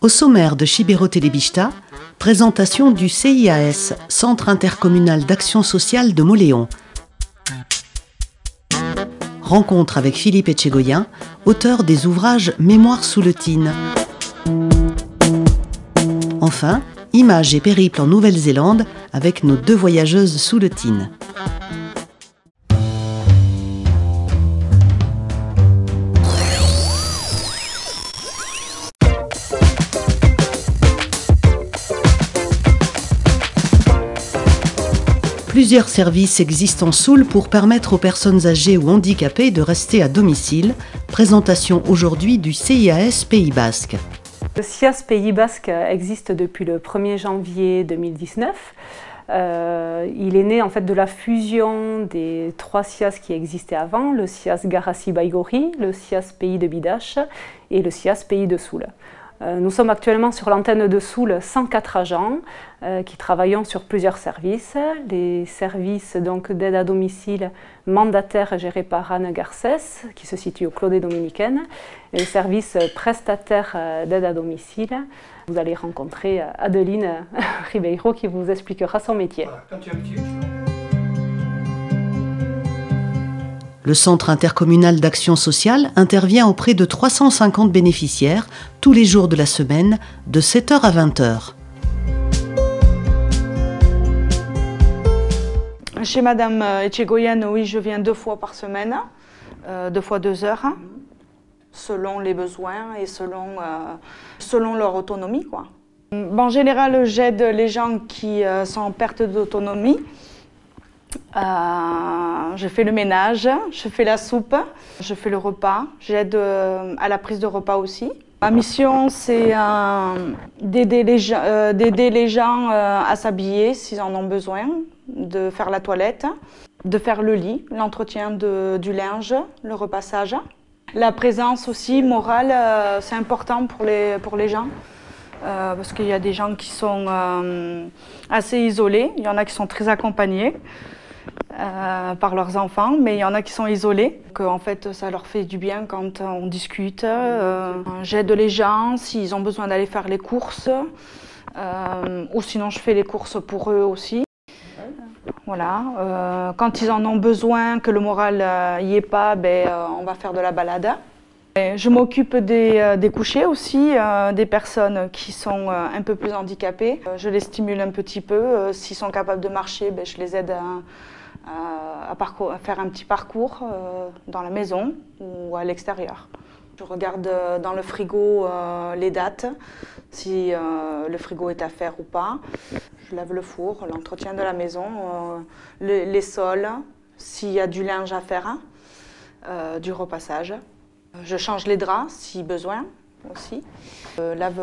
Au sommaire de Chibero Telebista, présentation du CIAS, Centre intercommunal d'action sociale de Mauléon. Rencontre avec Philippe Etchegoyen, auteur des ouvrages Mémoire sous le Tyne. Enfin, images et périples en Nouvelle-Zélande avec nos deux voyageuses sous le Tyne. Plusieurs services existent en Soule pour permettre aux personnes âgées ou handicapées de rester à domicile. Présentation aujourd'hui du CIAS Pays Basque. Le CIAS Pays Basque existe depuis le 1er janvier 2019. Il est né en fait de la fusion des 3 CIAS qui existaient avant, le CIAS Garassi-Baïgori, le CIAS Pays de Bidache et le CIAS Pays de Soule. Nous sommes actuellement sur l'antenne de Soule 104 agents qui travaillent sur plusieurs services. Les services d'aide à domicile mandataires gérés par Anne Garcès, qui se situe au Clos des Dominicaines, et les services prestataires d'aide à domicile. Vous allez rencontrer Adeline Ribeiro qui vous expliquera son métier. Le Centre intercommunal d'action sociale intervient auprès de 350 bénéficiaires tous les jours de la semaine, de 7h à 20h. Chez Madame Etchegoyen, oui, je viens 2 fois par semaine, 2 fois 2 heures, selon les besoins et selon leur autonomie, quoi. En général, j'aide les gens qui sont en perte d'autonomie. Je fais le ménage, je fais la soupe, je fais le repas, j'aide à la prise de repas aussi. Ma mission, c'est d'aider les gens à s'habiller s'ils en ont besoin, de faire la toilette, de faire le lit, l'entretien du linge, le repassage. La présence aussi morale, c'est important pour les gens. Parce qu'il y a des gens qui sont assez isolés, il y en a qui sont très accompagnés par leurs enfants, mais il y en a qui sont isolés. En fait, ça leur fait du bien quand on discute. J'aide les gens s'ils ont besoin d'aller faire les courses, ou sinon je fais les courses pour eux aussi. Voilà. Quand ils en ont besoin, que le moral y est pas, on va faire de la balade. Je m'occupe des couchés aussi, des personnes qui sont un peu plus handicapées. Je les stimule un petit peu. S'ils sont capables de marcher, je les aide à faire un petit parcours dans la maison ou à l'extérieur. Je regarde dans le frigo les dates, si le frigo est à faire ou pas. Je lave le four, l'entretien de la maison, les sols, s'il y a du linge à faire, du repassage. Je change les draps si besoin aussi. Je lave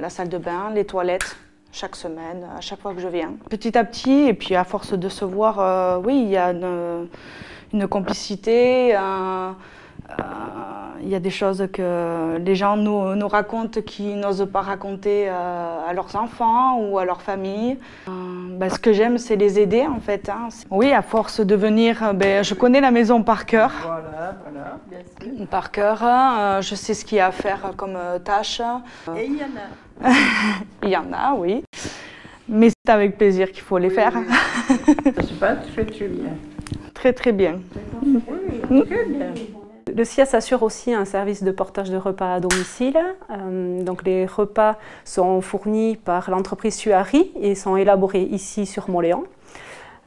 la salle de bain, les toilettes chaque semaine, à chaque fois que je viens. Petit à petit, et puis à force de se voir, oui, il y a une complicité. Il y a des choses que les gens nous racontent qu'ils n'osent pas raconter à leurs enfants ou à leur famille. Ce que j'aime, c'est les aider en fait. Oui, à force de venir, je connais la maison par cœur. Voilà, bien sûr. Par cœur, je sais ce qu'il y a à faire comme tâche. Et il y en a. Il y en a, oui. Mais c'est avec plaisir qu'il faut les faire. Oui. Ça se passe très bien. Très très bien. Oui, très bien. Le CIAS assure aussi un service de portage de repas à domicile. Donc les repas sont fournis par l'entreprise Suari et sont élaborés ici sur Mauléon.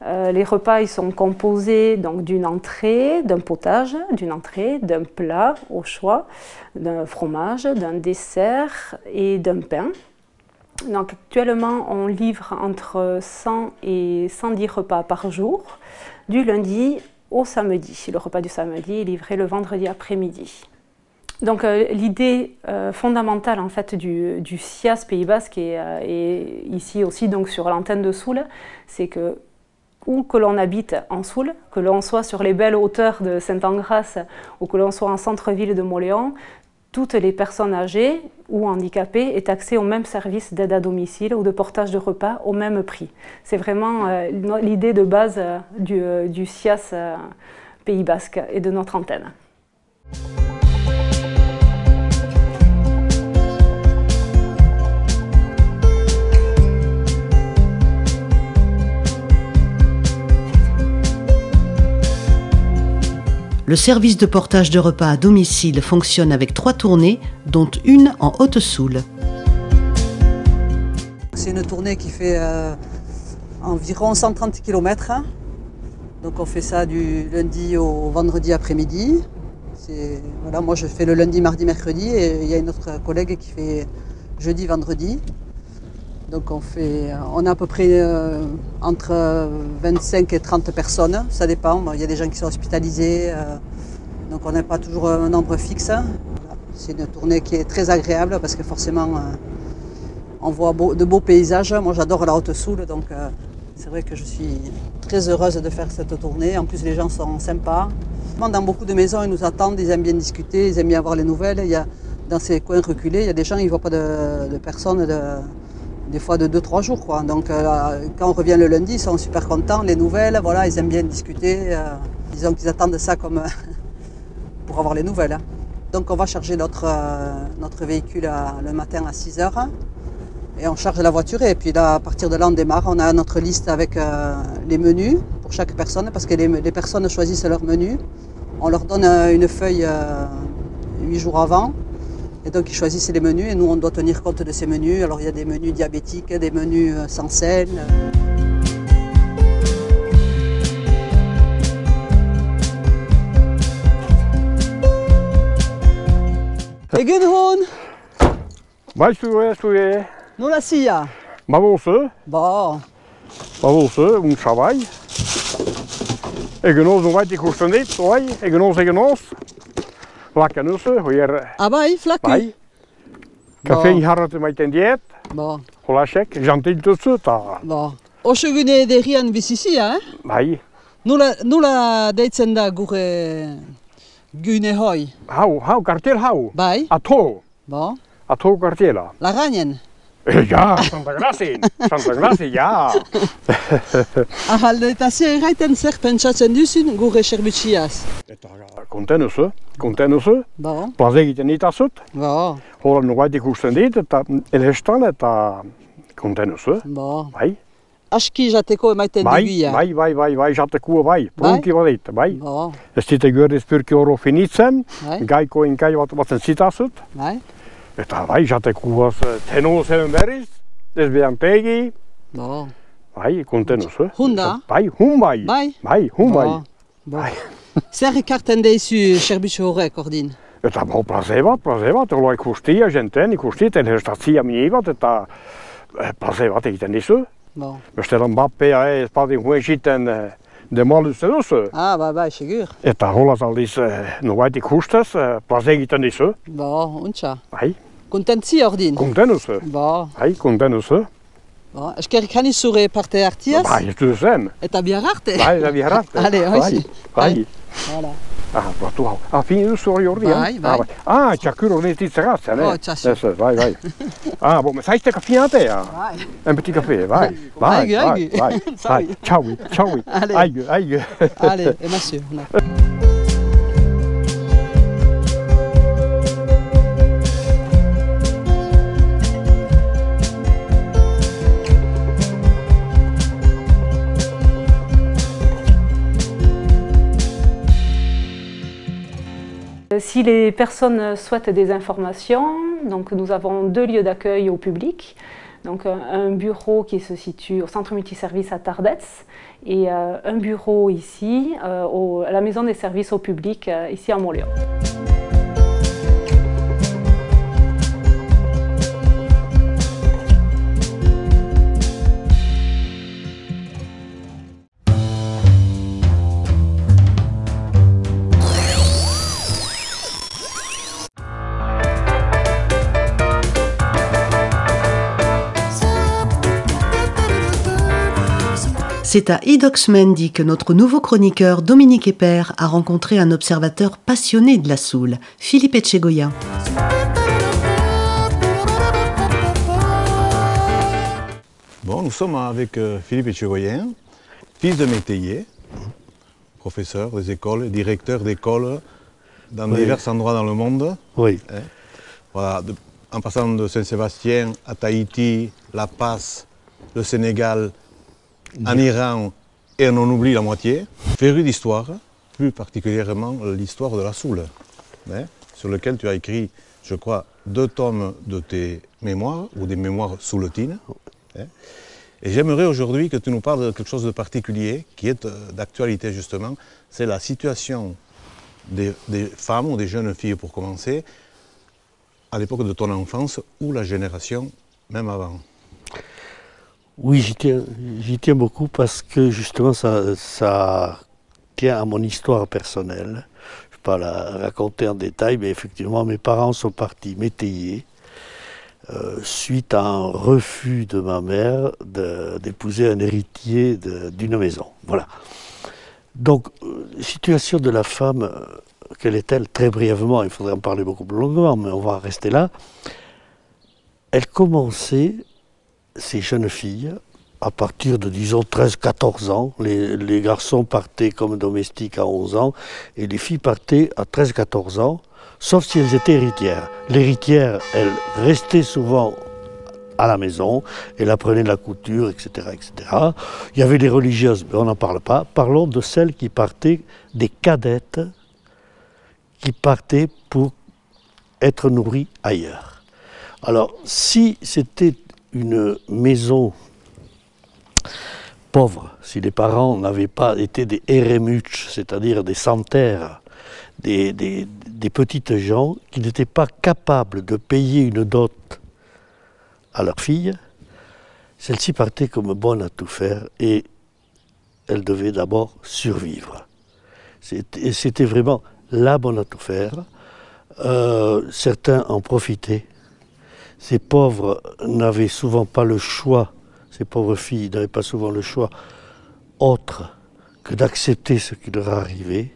Les repas ils sont composés d'une entrée, d'un potage, d'une entrée, d'un plat au choix, d'un fromage, d'un dessert et d'un pain. Donc actuellement on livre entre 100 et 110 repas par jour, du lundi au samedi. Le repas du samedi est livré le vendredi après-midi. Donc l'idée fondamentale en fait du CIAS Pays Basque et ici aussi donc sur l'antenne de Soule, c'est que où que l'on habite en Soule, que l'on soit sur les belles hauteurs de Saint-Engrâce ou que l'on soit en centre-ville de Mauléon, toutes les personnes âgées ou handicapées aient accès au même service d'aide à domicile ou de portage de repas au même prix. C'est vraiment l'idée de base du CIAS Pays Basque et de notre antenne. Le service de portage de repas à domicile fonctionne avec 3 tournées, dont une en Haute-Soule. C'est une tournée qui fait environ 130 km. Donc on fait ça du lundi au vendredi après-midi. Voilà, moi je fais le lundi, mardi, mercredi et il y a une autre collègue qui fait jeudi, vendredi. Donc on a à peu près entre 25 et 30 personnes, ça dépend. Il y a des gens qui sont hospitalisés, donc on n'a pas toujours un nombre fixe. Voilà. C'est une tournée qui est très agréable parce que forcément on voit de beaux paysages. Moi j'adore la Haute-Soule, donc c'est vrai que je suis très heureuse de faire cette tournée. En plus les gens sont sympas. Dans beaucoup de maisons ils nous attendent, ils aiment bien discuter, ils aiment bien avoir les nouvelles. Dans ces coins reculés, il y a des gens, ils ne voient pas de personnes des fois de 2-3 jours, quoi. Donc quand on revient le lundi, ils sont super contents, les nouvelles, voilà, ils aiment bien discuter. Disons qu'ils attendent ça comme pour avoir les nouvelles. Donc on va charger notre véhicule le matin à 6 h et on charge la voiture et puis là, à partir de là, on démarre. On a notre liste avec les menus pour chaque personne parce que les personnes choisissent leur menu. On leur donne une feuille 8 jours avant. Et donc ils choisissent les menus et nous on doit tenir compte de ces menus. Alors il y a des menus diabétiques, des menus sans sel. Egen hon, Wij nu la sia. Mavose, Bon, un travail. Egenos nog wat ik hoest niet, hoor. Egenos. Lakkenussen, weer abai, flakku. bij. Café harret met een dieet. Bon, Holasek, jantil tussen, ta. bon. Oso gune derrian bizizia, eh? Bij. Nula deitzen da gune hoi. Hou, kartel hou. Bai, Ato, bon. ato kartela. Laranien. Ja, Santa Grazie, ja. Ahal eta zer eraiten zer pentsatzen duzun gure zerbitziaz. Eta kontenussen, Bon, plaza egiten niet azut. bon, Hola nog wat ikusten dit, eta elhestan eta kontenussen. bon. Bai, Aski jateko emaiten dugia. bai, jateko bai, prunki wat dit, bai. Bon, Ez zitten geurd spurki oro finitzen, bai, gaiko in kai wat een zit azut. bai, Eta bai, jateko was teno zeven berriz, ez behan pegi, bon. bai, kontenussen. Hunda? Bai, hun bai. Bai? Bai, hun bai. Bon, bon. Bai. Zer ekarten deizu zerbitzu horrek ordin? Eta bo plaze bat, hola ikustia jenten, ikustit, elhestatzia mini bat, eta plaze bat egiten dizu. Bon. Bestellen bappea, ez padin huen zitten de maluzen duzu. Ah, bai, segur. Eta hola zaldiz, nog wat ikustez, plaze egiten dizu. Bon, untxa. Bai, Kontentzi ordin? konten duzu. Bon, Bai, konten duzu. bon. Eskerrik hani zure parte hartiaz? Bai, ez du zen. Eta bihar arte? Bai, da biharrat. Ale, hoizi. Bai. Voilà. Batu hau. Fin duzu hori hori, Bai. txakur hori ez ditzeratzen, Oh, txasu. Bai. Bo, me zaizte kafiate, ja. Bai. Un petit café, bai. Aigu. Sorry. Ciao. Allez. Aigu. Allez, monsieur. Si les personnes souhaitent des informations, donc nous avons 2 lieux d'accueil au public. Donc un bureau qui se situe au centre multiservice à Tardets et un bureau ici à la maison des services au public ici à Montléon. C'est à Idox-Mendy que notre nouveau chroniqueur Dominique Eper a rencontré un observateur passionné de la Soule, Philippe Etchegoyen. Bon, nous sommes avec Philippe Etchegoyen, fils de métayer, professeur des écoles, directeur d'écoles dans divers endroits dans le monde. Oui. Voilà, en passant de Saint-Sébastien à Tahiti, La Paz, le Sénégal, en Iran, et on en oublie la moitié. Féru d'histoire, plus particulièrement l'histoire de la Soule, hein, sur lequel tu as écrit, je crois, 2 tomes de tes mémoires, ou des mémoires souletines. Hein. Et j'aimerais aujourd'hui que tu nous parles de quelque chose de particulier, qui est d'actualité justement, c'est la situation des femmes ou des jeunes filles pour commencer, à l'époque de ton enfance, ou la génération même avant. Oui, j'y tiens beaucoup parce que justement ça tient à mon histoire personnelle. Je ne vais pas la raconter en détail, mais effectivement mes parents sont partis métayers suite à un refus de ma mère d'épouser un héritier d'une maison. Voilà. Donc, situation de la femme, quelle est-elle? Très brièvement, il faudrait en parler beaucoup plus longuement, mais on va rester là. Elle commençait, ces jeunes filles, à partir de, disons, 13-14 ans. Les garçons partaient comme domestiques à 11 ans, et les filles partaient à 13-14 ans, sauf si elles étaient héritières. L'héritière, elle restait souvent à la maison, elle apprenait de la couture, etc., etc. Il y avait les religieuses, mais on n'en parle pas. Parlons de celles qui partaient, des cadettes, qui partaient pour être nourries ailleurs. Alors, si c'était une maison pauvre, si les parents n'avaient pas été des eremucs, c'est-à-dire des sans-terre, des petites gens qui n'étaient pas capables de payer une dot à leur fille, celle-ci partait comme bonne à tout faire et elle devait d'abord survivre. C'était vraiment la bonne à tout faire. Certains en profitaient. Ces pauvres n'avaient souvent pas le choix, ces pauvres filles n'avaient pas souvent le choix autre que d'accepter ce qui leur arrivait,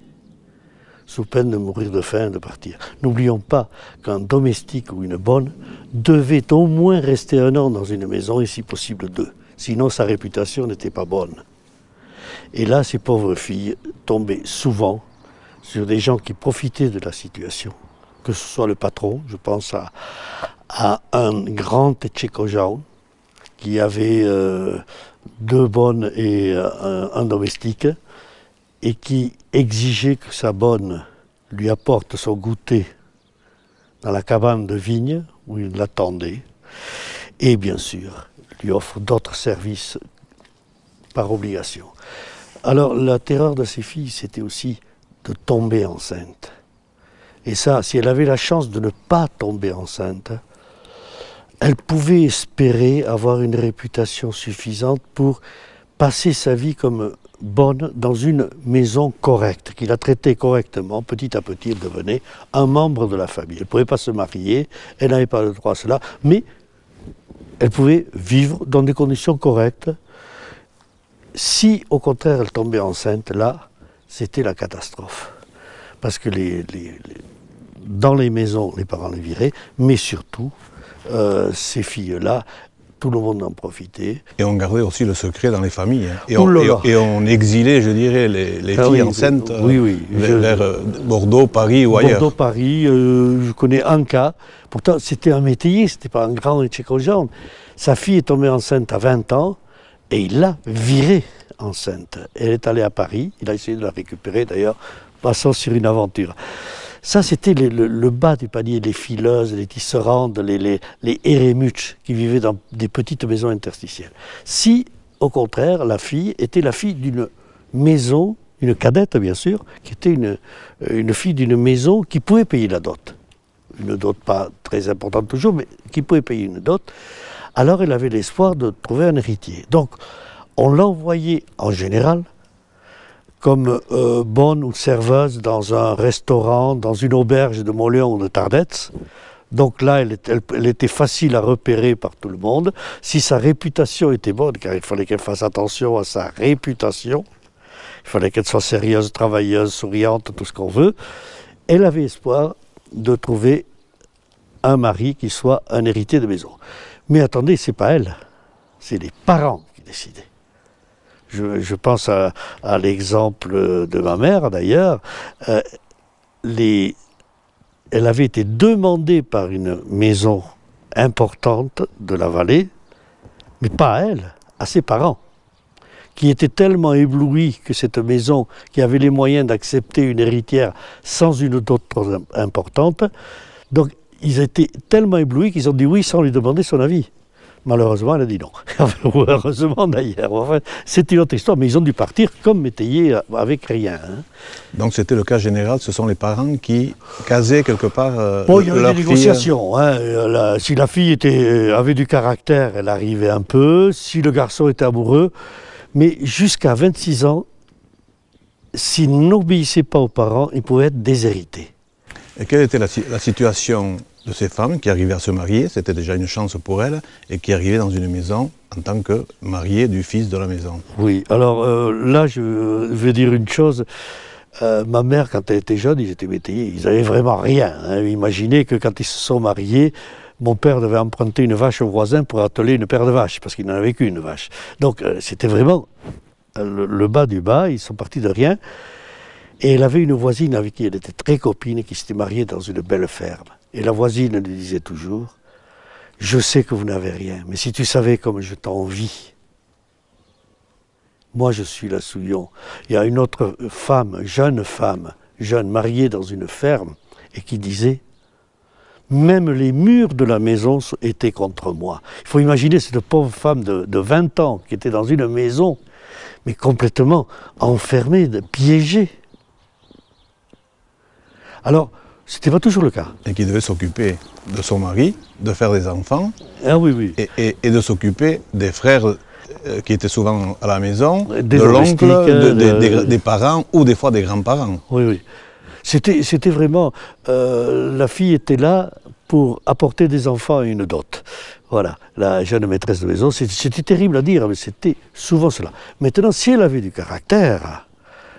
sous peine de mourir de faim et de partir. N'oublions pas qu'un domestique ou une bonne devait au moins rester 1 an dans une maison et si possible 2. Sinon sa réputation n'était pas bonne. Et là, ces pauvres filles tombaient souvent sur des gens qui profitaient de la situation, que ce soit le patron, je pense à un grand Tchékojan qui avait 2 bonnes et un domestique, et qui exigeait que sa bonne lui apporte son goûter dans la cabane de vigne où il l'attendait, et bien sûr lui offre d'autres services par obligation. Alors la terreur de ces filles, c'était aussi de tomber enceinte. Et ça, si elle avait la chance de ne pas tomber enceinte, elle pouvait espérer avoir une réputation suffisante pour passer sa vie comme bonne dans une maison correcte, qui la traitait correctement. Petit à petit, elle devenait un membre de la famille. Elle ne pouvait pas se marier, elle n'avait pas le droit à cela, mais elle pouvait vivre dans des conditions correctes. Si, au contraire, elle tombait enceinte, là, c'était la catastrophe. Parce que dans les maisons, les parents les viraient, mais surtout, ces filles-là, tout le monde en profitait. Et on gardait aussi le secret dans les familles. Hein. Et on exilait, je dirais, les filles enceintes vers Bordeaux, Paris ou ailleurs. Bordeaux, Paris, je connais un cas. Pourtant, c'était un métayer, c'était pas un grand Tchékojan. Sa fille est tombée enceinte à 20 ans et il l'a virée enceinte. Elle est allée à Paris, il a essayé de la récupérer d'ailleurs, passant sur une aventure. Ça, c'était le bas du panier, les fileuses, les tisserandes, les eremucs qui vivaient dans des petites maisons interstitielles. Si, au contraire, la fille était la fille d'une maison, une cadette bien sûr, qui était une fille d'une maison qui pouvait payer la dot. Une dot pas très importante toujours, mais qui pouvait payer une dot. Alors elle avait l'espoir de trouver un héritier. Donc, on l'envoyait en général comme bonne ou serveuse dans un restaurant, dans une auberge de Montléon ou de Tardets. Donc là, elle était facile à repérer par tout le monde. Si sa réputation était bonne, car il fallait qu'elle fasse attention à sa réputation, il fallait qu'elle soit sérieuse, travailleuse, souriante, tout ce qu'on veut, elle avait espoir de trouver un mari qui soit un héritier de maison. Mais attendez, c'est pas elle, c'est les parents qui décidaient. Je pense à l'exemple de ma mère d'ailleurs. Elle avait été demandée par une maison importante de la vallée, mais pas à elle, à ses parents, qui étaient tellement éblouis que cette maison, qui avait les moyens d'accepter une héritière sans une dot trop importante, donc ils étaient tellement éblouis qu'ils ont dit oui sans lui demander son avis. Malheureusement, elle a dit non. Heureusement d'ailleurs. Enfin, c'est une autre histoire, mais ils ont dû partir comme métayers avec rien. Hein. Donc c'était le cas général, ce sont les parents qui casaient quelque part bon, il y avait leur des fille. négociations. Hein. Si la fille avait du caractère, elle arrivait un peu. Si le garçon était amoureux, mais jusqu'à 26 ans, s'il n'obéissait pas aux parents, il pouvait être déshérité. Et quelle était la situation de ces femmes qui arrivaient à se marier? C'était déjà une chance pour elles, et qui arrivaient dans une maison en tant que mariées du fils de la maison. Oui, alors là, je veux dire une chose. Ma mère, quand elle était jeune, ils étaient métayers, ils n'avaient vraiment rien. Hein. Imaginez que quand ils se sont mariés, mon père devait emprunter une vache au voisin pour atteler une paire de vaches, parce qu'il n'en avait qu'une vache. Donc c'était vraiment le bas du bas, ils sont partis de rien. Et elle avait une voisine avec qui elle était très copine, qui s'était mariée dans une belle ferme. Et la voisine lui disait toujours, « Je sais que vous n'avez rien, mais si tu savais comme je t'envie. Moi, je suis la Souillon. » Il y a une autre femme, jeune mariée dans une ferme, et qui disait, « Même les murs de la maison étaient contre moi. » Il faut imaginer cette pauvre femme de 20 ans qui était dans une maison, mais complètement enfermée, piégée. Alors, ce n'était pas toujours le cas. Et qui devait s'occuper de son mari, de faire des enfants, ah, oui, oui. Et de s'occuper des frères qui étaient souvent à la maison, des de l'oncle, des parents ou des fois des grands-parents. Oui, oui. C'était vraiment... la fille était là pour apporter des enfants à une dot. Voilà, la jeune maîtresse de maison, c'était terrible à dire, mais c'était souvent cela. Maintenant, si elle avait du caractère,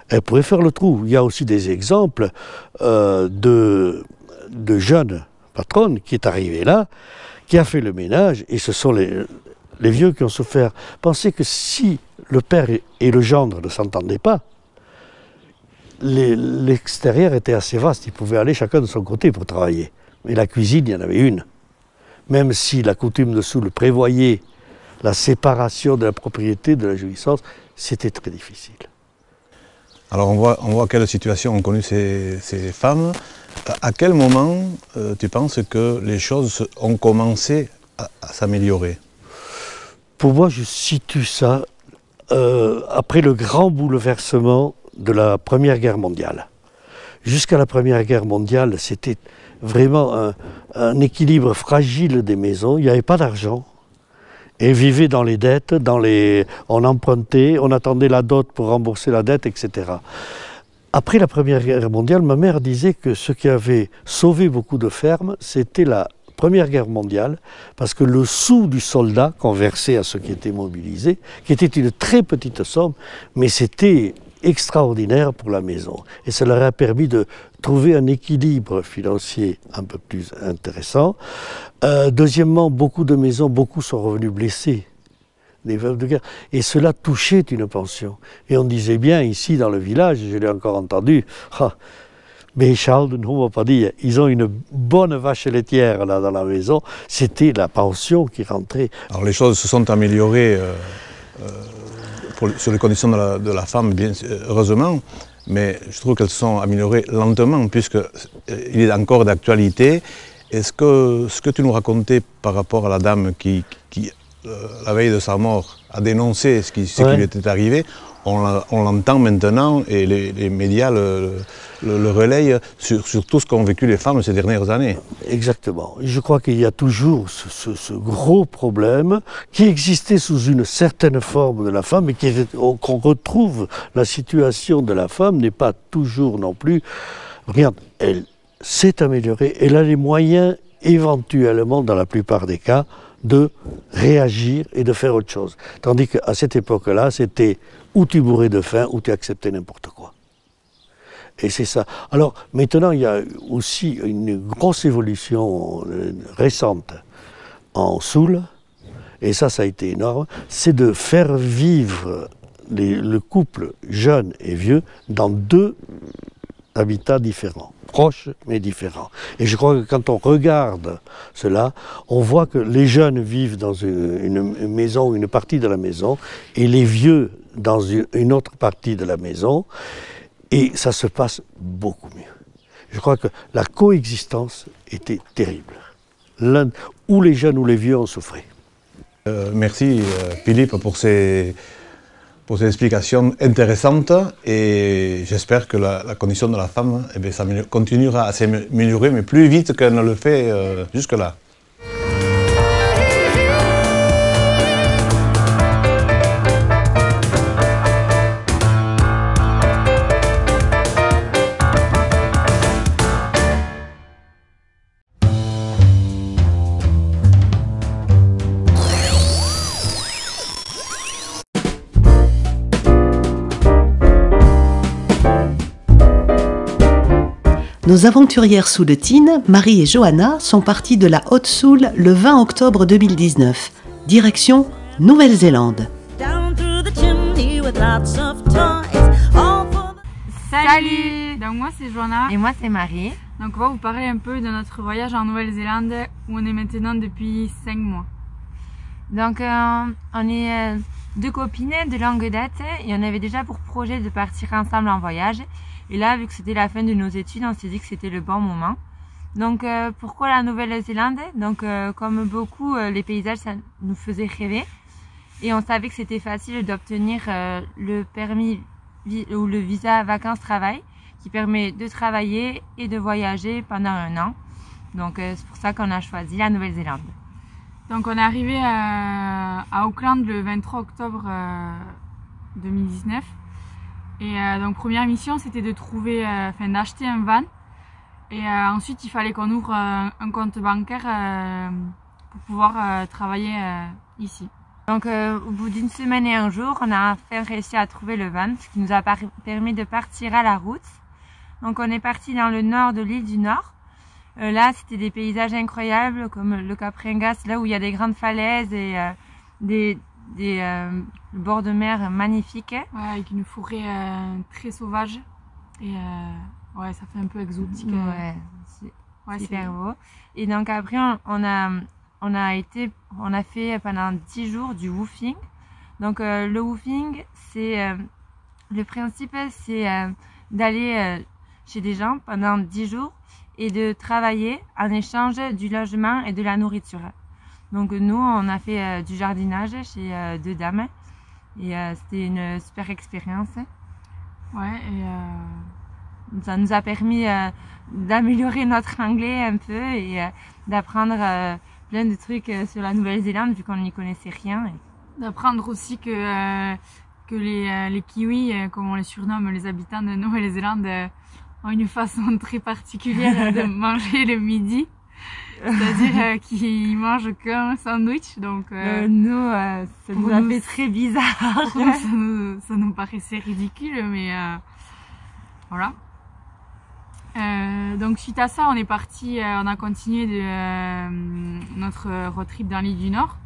elle pouvait faire le trou. Il y a aussi des exemples de jeunes patronnes qui est arrivée là, qui a fait le ménage, et ce sont les vieux qui ont souffert. Pensez que si le père et le gendre ne s'entendaient pas, l'extérieur était assez vaste, ils pouvaient aller chacun de son côté pour travailler. Mais la cuisine, il y en avait une. Même si la coutume de Soule prévoyait la séparation de la propriété, de la jouissance, c'était très difficile. Alors on voit quelle situation ont connu ces femmes. À quel moment tu penses que les choses ont commencé à s'améliorer? Pour moi, je situe ça après le grand bouleversement de la Première Guerre mondiale. Jusqu'à la Première Guerre mondiale, c'était vraiment un équilibre fragile des maisons. Il n'y avait pas d'argent. Et vivaient dans les dettes, on empruntait, on attendait la dot pour rembourser la dette, etc. Après la Première Guerre mondiale, ma mère disait que ce qui avait sauvé beaucoup de fermes, c'était la Première Guerre mondiale, parce que le sou du soldat qu'on versait à ceux qui étaient mobilisés, qui était une très petite somme, mais c'était extraordinaire pour la maison. Et ça leur a permis de trouver un équilibre financier un peu plus intéressant. Deuxièmement, beaucoup de maisons, beaucoup sont revenus blessés, des veuves de guerre. Et cela touchait une pension. Et on disait bien ici dans le village, je l'ai encore entendu, mais Charles, on va pas dire, ils ont une bonne vache laitière là dans la maison, c'était la pension qui rentrait. Alors les choses se sont améliorées sur les conditions de la femme, bien heureusement, mais je trouve qu'elles se sont améliorées lentement, puisqu'il est encore d'actualité. Est-ce que ce que tu nous racontais par rapport à la dame qui la veille de sa mort, a dénoncé ce qui lui était arrivé, on l'entend maintenant, et les médias le relayent sur tout ce qu'ont vécu les femmes ces dernières années. Exactement. Je crois qu'il y a toujours ce gros problème qui existait sous une certaine forme de la femme, et qu'on retrouve la situation de la femme n'est pas toujours non plus... Regarde, elle s'est améliorée, elle a les moyens éventuellement, dans la plupart des cas, de réagir et de faire autre chose. Tandis qu'à cette époque-là, c'était ou tu mourais de faim, ou tu acceptais n'importe quoi. Et c'est ça. Alors, maintenant, il y a aussi une grosse évolution récente en Soule, et ça a été énorme, c'est de faire vivre le couple jeune et vieux dans deux habitats différents, proches mais différents. Et je crois que quand on regarde cela, on voit que les jeunes vivent dans une maison, une partie de la maison, et les vieux dans une autre partie de la maison et ça se passe beaucoup mieux. Je crois que la coexistence était terrible. Ou les jeunes ou les vieux en souffraient. Merci Philippe pour ces explications intéressantes et j'espère que la condition de la femme ça continuera à s'améliorer, mais plus vite qu'elle ne le fait jusque-là. Nos aventurières souletines, Marie et Johanna, sont parties de la Haute-Soule le 20 octobre 2019. Direction Nouvelle-Zélande. Salut! Donc moi c'est Johanna. Et moi c'est Marie. Donc on va vous parler un peu de notre voyage en Nouvelle-Zélande où on est maintenant depuis 5 mois. Donc on est deux copines de longue date et on avait déjà pour projet de partir ensemble en voyage. Et là, vu que c'était la fin de nos études, on s'est dit que c'était le bon moment. Donc pourquoi la Nouvelle-Zélande? Donc comme beaucoup, les paysages ça nous faisait rêver. Et on savait que c'était facile d'obtenir le permis ou le visa vacances-travail qui permet de travailler et de voyager pendant 1 an. Donc c'est pour ça qu'on a choisi la Nouvelle-Zélande. Donc on est arrivé à Auckland le 23 octobre 2019. Et donc première mission c'était de trouver, d'acheter un van. Et ensuite il fallait qu'on ouvre un compte bancaire pour pouvoir travailler ici. Donc au bout d'1 semaine et 1 jour, on a enfin réussi à trouver le van, ce qui nous a permis de partir à la route. Donc on est parti dans le nord de l'île du Nord. Là c'était des paysages incroyables comme le Cap Ringas, là où il y a des grandes falaises et des bords de mer magnifiques. Ouais, avec une forêt très sauvage et ouais, ça fait un peu exotique. Ouais, c'est super beau. Et donc après on a fait pendant 10 jours du woofing. Donc le woofing, c'est le principe, c'est d'aller chez des gens pendant 10 jours et de travailler en échange du logement et de la nourriture. Donc nous, on a fait du jardinage chez 2 dames et c'était une super expérience. Ouais, et ça nous a permis d'améliorer notre anglais un peu et d'apprendre plein de trucs sur la Nouvelle-Zélande vu qu'on n'y connaissait rien. D'apprendre aussi que les kiwis, comme on les surnomme, les habitants de Nouvelle-Zélande, ont une façon très particulière de manger le midi. C'est-à-dire qu'ils mangent qu'un sandwich, donc nous, ça nous a fait très bizarre. Ça nous paraissait ridicule, mais voilà. Donc suite à ça, on est parti, on a continué notre road trip dans l'île du Nord.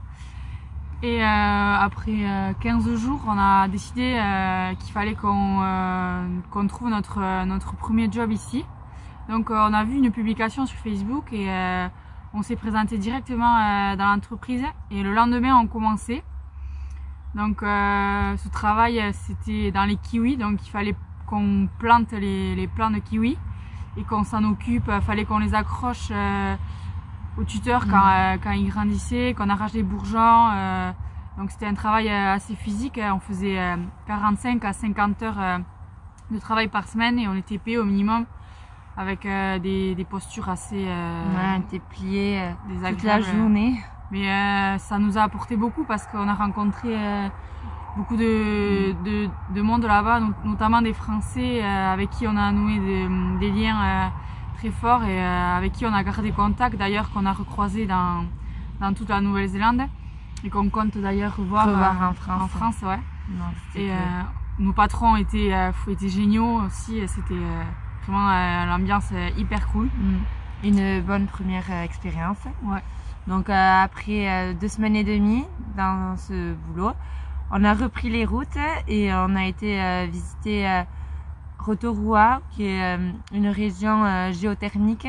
Et après 15 jours, on a décidé qu'il fallait qu'on trouve notre premier job ici. Donc on a vu une publication sur Facebook et on s'est présenté directement dans l'entreprise et le lendemain on commençait. Donc ce travail c'était dans les kiwis, donc il fallait qu'on plante les plants de kiwis et qu'on s'en occupe, il fallait qu'on les accroche au tuteur quand ils grandissaient, qu'on arrache les bourgeons. Donc c'était un travail assez physique, on faisait 45 à 50 heures de travail par semaine et on était payé au minimum avec des postures assez on était pliés toute la journée. Mais ça nous a apporté beaucoup parce qu'on a rencontré beaucoup de monde là-bas, notamment des Français avec qui on a noué des liens très forts et avec qui on a gardé contact, d'ailleurs qu'on a recroisé dans toute la Nouvelle-Zélande et qu'on compte d'ailleurs revoir en France. Ouais. Non, et nos patrons étaient géniaux aussi, c'était vraiment l'ambiance hyper cool. Une bonne première expérience. Ouais. Donc après 2 semaines et demie dans ce boulot, on a repris les routes et on a été visiter Rotorua, qui est une région géothermique,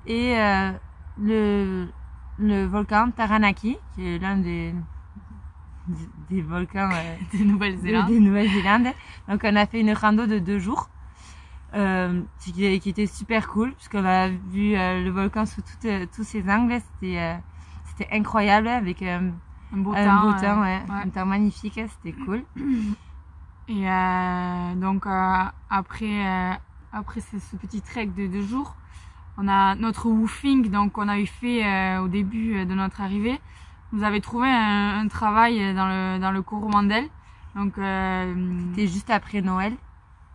et le volcan Taranaki, qui est l'un des des volcans de Nouvelle-Zélande. de Nouvelle-Zélande. Donc on a fait une rando de 2 jours. Qui était super cool puisqu'on a vu le volcan sous tous ses angles. C'était incroyable avec un beau temps, un temps magnifique, c'était cool. Et donc après ce petit trek de 2 jours, on a notre woofing, donc on avait fait au début de notre arrivée. Nous avait trouvé un travail dans le Coromandel. Donc c'était juste après Noël.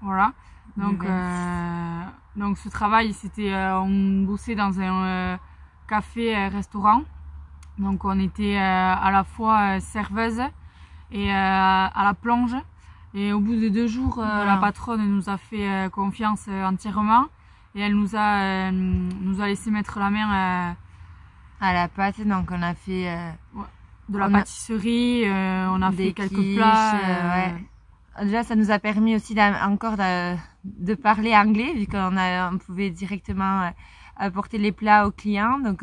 Voilà. Donc ce travail, c'était on bossait dans un café-restaurant. Donc on était à la fois serveuse et à la plonge. Et au bout de 2 jours, la patronne nous a fait confiance entièrement et elle nous a laissé mettre la main à la pâte. Donc on a fait de la pâtisserie, on a fait quelques plats. Déjà, ça nous a permis aussi encore de parler anglais, vu qu'on pouvait directement apporter les plats aux clients. Donc,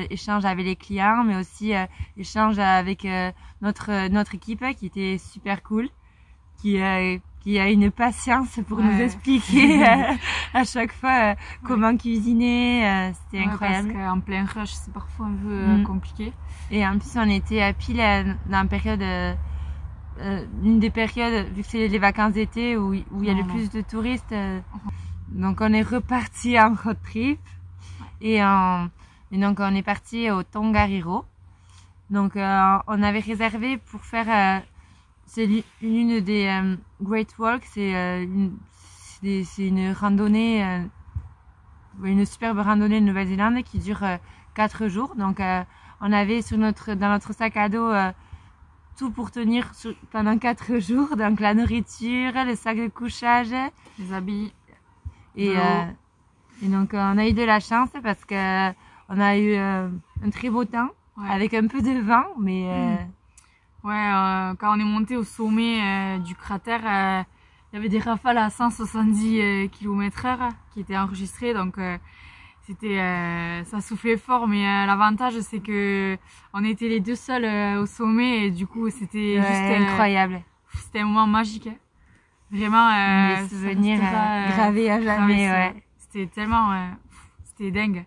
échange avec les clients, mais aussi échange avec notre équipe qui était super cool, qui a une patience pour nous expliquer à chaque fois comment cuisiner. C'était incroyable. Parce qu'en plein rush, c'est parfois un peu compliqué. Et en plus, on était pile dans la période... une des périodes, vu que c'est les vacances d'été où il y a le plus de touristes, donc on est reparti en road trip et donc on est parti au Tongariro. Donc on avait réservé pour faire c'est l'une des Great Walks, c'est une randonnée, une superbe randonnée de Nouvelle-Zélande qui dure 4 jours. Donc on avait dans notre sac à dos tout pour tenir pendant 4 jours, donc la nourriture, le sac de couchage, les habits et donc on a eu de la chance parce que on a eu un très beau temps avec un peu de vent, mais quand on est monté au sommet du cratère, il y avait des rafales à 170 km/h qui étaient enregistrées, donc ça soufflait fort, mais l'avantage c'est que on était les 2 seuls au sommet et du coup c'était juste incroyable. C'était un moment magique, vraiment. Des souvenirs gravés à jamais. C'était tellement, c'était dingue.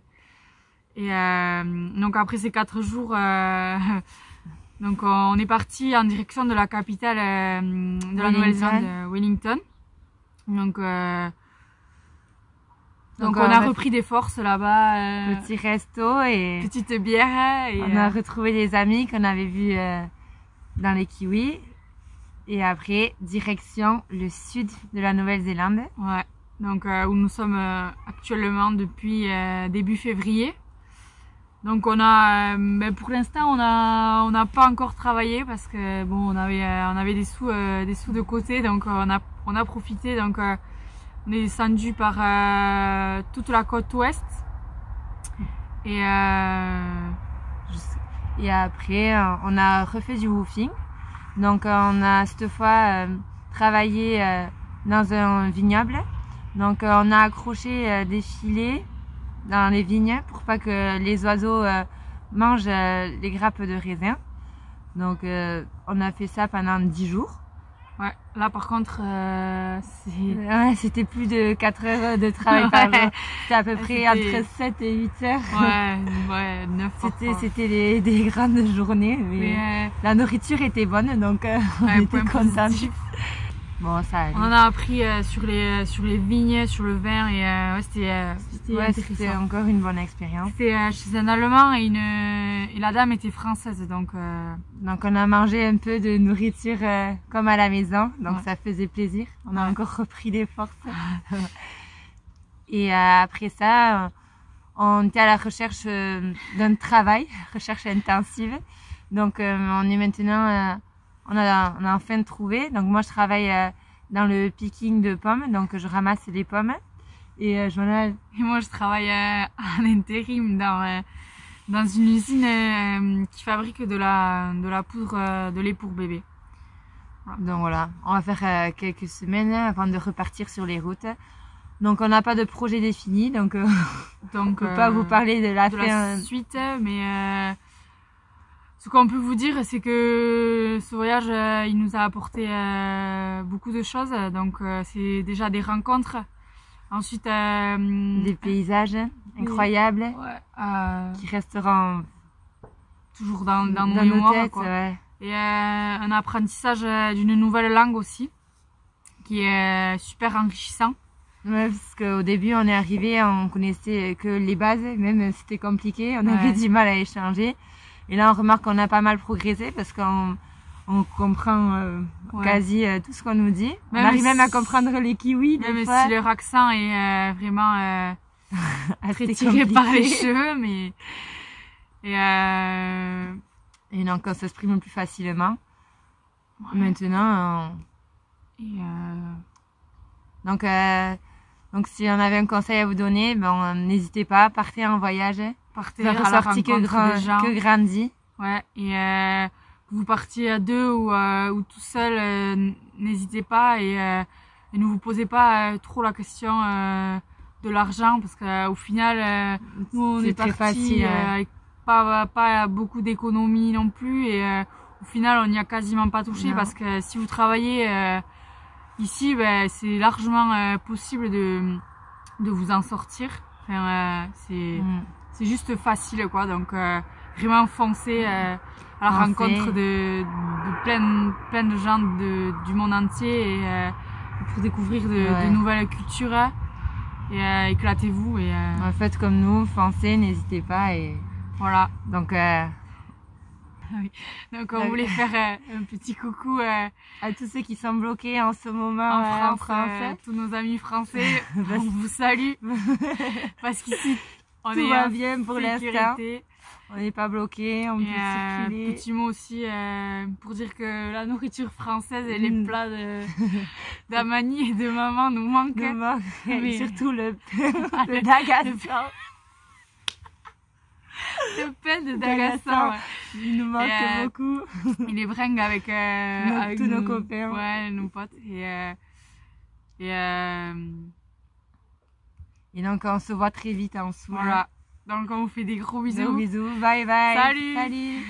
Et donc après ces 4 jours, donc on est parti en direction de la capitale de la Nouvelle-Zélande, Wellington. Donc on a repris des forces là-bas. Petit resto et petite bière. Et on a retrouvé des amis qu'on avait vus dans les kiwis. Et après, direction le sud de la Nouvelle-Zélande. Ouais. Donc où nous sommes actuellement depuis début février. Donc on a, pour l'instant on n'a pas encore travaillé parce que bon on avait des sous de côté, donc on a profité. Donc on est descendu par toute la côte ouest et après on a refait du woofing. Donc on a cette fois travaillé dans un vignoble. Donc on a accroché des filets dans les vignes pour pas que les oiseaux mangent les grappes de raisin. Donc on a fait ça pendant 10 jours. Ouais, là par contre c'était plus de 4 heures de travail par jour. C'était à peu près entre 7 et 8 heures. Ouais, 9 parfois. C'était des grandes journées, mais la nourriture était bonne, donc on était contents. Bon, ça allait. On en a appris sur les vignes, sur le vin et c'était encore une bonne expérience. C'était chez un Allemand et la dame était française, donc on a mangé un peu de nourriture comme à la maison, donc ça faisait plaisir. On a encore repris des forces. Et après ça, on était à la recherche d'un travail, recherche intensive. Donc on est maintenant on a enfin trouvé. Donc moi je travaille dans le picking de pommes, donc je ramasse les pommes. Et moi je travaille en intérim dans une usine qui fabrique de la poudre de lait pour bébé. Voilà. Donc voilà, on va faire quelques semaines avant de repartir sur les routes. Donc on n'a pas de projet défini, donc on peut pas vous parler de la suite, mais Ce qu'on peut vous dire, c'est que ce voyage, il nous a apporté beaucoup de choses. Donc, c'est déjà des rencontres. Ensuite, des paysages incroyables qui resteront toujours dans nos mémoires, têtes. Quoi. Ouais. Et un apprentissage d'une nouvelle langue aussi, qui est super enrichissant. Ouais, parce qu'au début, on est arrivé, on connaissait que les bases, même c'était compliqué, on avait du mal à échanger. Et là, on remarque qu'on a pas mal progressé parce qu'on comprend quasi tout ce qu'on nous dit. On arrive même à comprendre les kiwis. Même si leur accent est vraiment très tiré par les cheveux, mais et donc on s'exprime plus facilement. Ouais. Maintenant, donc si on avait un conseil à vous donner, n'hésitez pas, partez en voyage. Partez à la rencontre des gens. Que grandit. Ouais, et que vous partiez à deux ou tout seul, n'hésitez pas et ne vous posez pas trop la question de l'argent parce qu'au final, nous on est partis avec pas beaucoup d'économies non plus et au final on n'y a quasiment pas touché parce que si vous travaillez ici, c'est largement possible de vous en sortir. Enfin, c'est juste facile quoi, donc vraiment foncez à la rencontre de plein de gens du monde entier et pour découvrir de nouvelles cultures et éclatez-vous et faites comme nous, foncez, n'hésitez pas et voilà. Donc on voulait faire un petit coucou à tous ceux qui sont bloqués en ce moment en France. Tous nos amis français, on vous salue parce qu'ici tout va bien pour l'instant. On n'est pas bloqué, on peut circuler. Petit mot aussi pour dire que la nourriture française et les plats d'Amani et de maman nous manquent. Mais surtout le Dagassan. Le pain de Dagassan, il nous manque beaucoup. Il est bringue avec tous nos copains. Ouais, nos potes. Et donc on se voit très vite en dessous. Voilà. Donc on vous fait des gros bisous. Gros bisous, bye bye. Salut.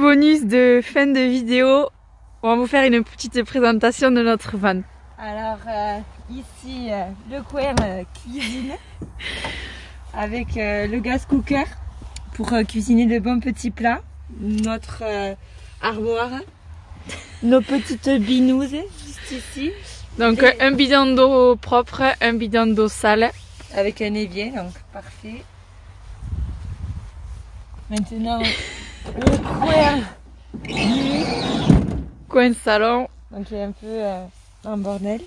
Bonus de fin de vidéo. On va vous faire une petite présentation de notre van. Alors ici le coin cuisine avec le gas cooker pour cuisiner de bons petits plats. Notre armoire, nos petites binouses juste ici. Donc un bidon d'eau propre, un bidon d'eau sale. Avec un évier, donc parfait. Maintenant, le coin salon. Donc il est un peu en bordel.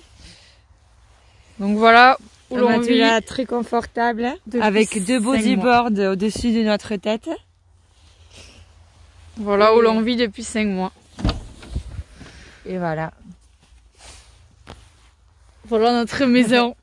Donc voilà où l'on vit. Là très confortable, avec deux bodyboards au-dessus de notre tête. Voilà où l'on vit depuis 5 mois. Et voilà. Voilà notre maison.